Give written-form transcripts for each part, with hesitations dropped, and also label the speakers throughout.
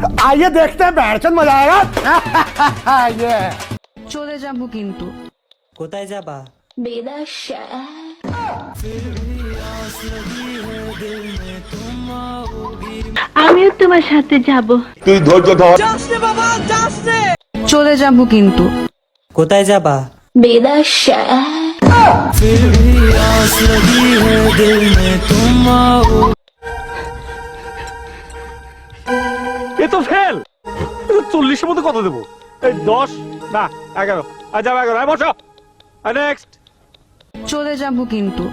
Speaker 1: आइए देखते हैं बैठचंद मजा आएगा। ये
Speaker 2: চলে যাব কিন্তু।
Speaker 3: কোথায় যাবা?
Speaker 4: বেদাশা
Speaker 5: আমিও তোমার সাথে যাব।
Speaker 2: চলে যাব কিন্তু।
Speaker 3: কোথায় যাবা?
Speaker 4: বেদাশা
Speaker 1: ये तो फेल। 40 মধ্যে কত দেবো? এই 10 না 11। আচ্ছা 11 আই বসো। নেক্সট।
Speaker 2: চলে যাব কিন্তু।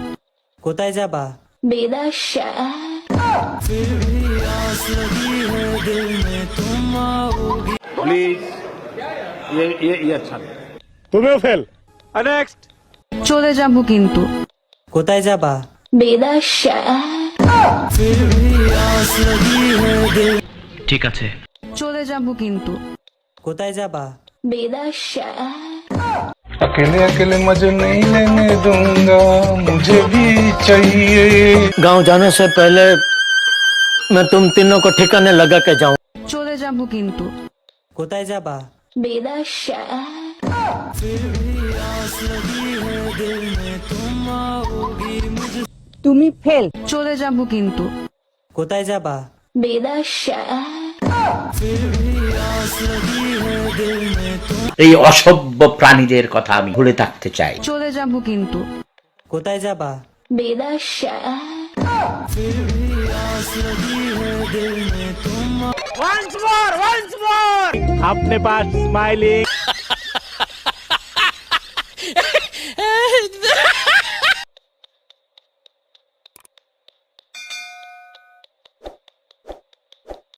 Speaker 3: কোথায় যাবা?
Speaker 4: বেদাশা
Speaker 6: प्लीज ये अच्छा नहीं।
Speaker 1: তুমিও ফেল। নেক্সট।
Speaker 2: চলে যাব কিন্তু।
Speaker 3: কোথায় যাবা?
Speaker 4: বেদাশা
Speaker 7: ঠিক আছে।
Speaker 2: চলে যাব কিন্তু।
Speaker 3: কোথায় যাবা?
Speaker 4: বেদাশা
Speaker 8: अकेले अकेले मजे नहीं लेने दूंगा, मुझे भी चाहिए।
Speaker 7: गांव जाने से पहले मैं तुम तीनों को ठिकाने लगा के जाऊं।
Speaker 2: চলে যাব কিন্তু।
Speaker 3: কোথায় যাবা?
Speaker 4: বেদাশা
Speaker 2: তুমি ফেল। চলে যাব কিন্তু।
Speaker 3: কোথায় যাবা?
Speaker 4: বেদাশা
Speaker 6: এই অসভ্য প্রাণীদের কথা আমি ভুলে থাকতে চাই।
Speaker 2: চলে যাব কিন্তু।
Speaker 3: কোথায় যাবা?
Speaker 4: বেদাশা
Speaker 1: अपने पास स्माइलिंग।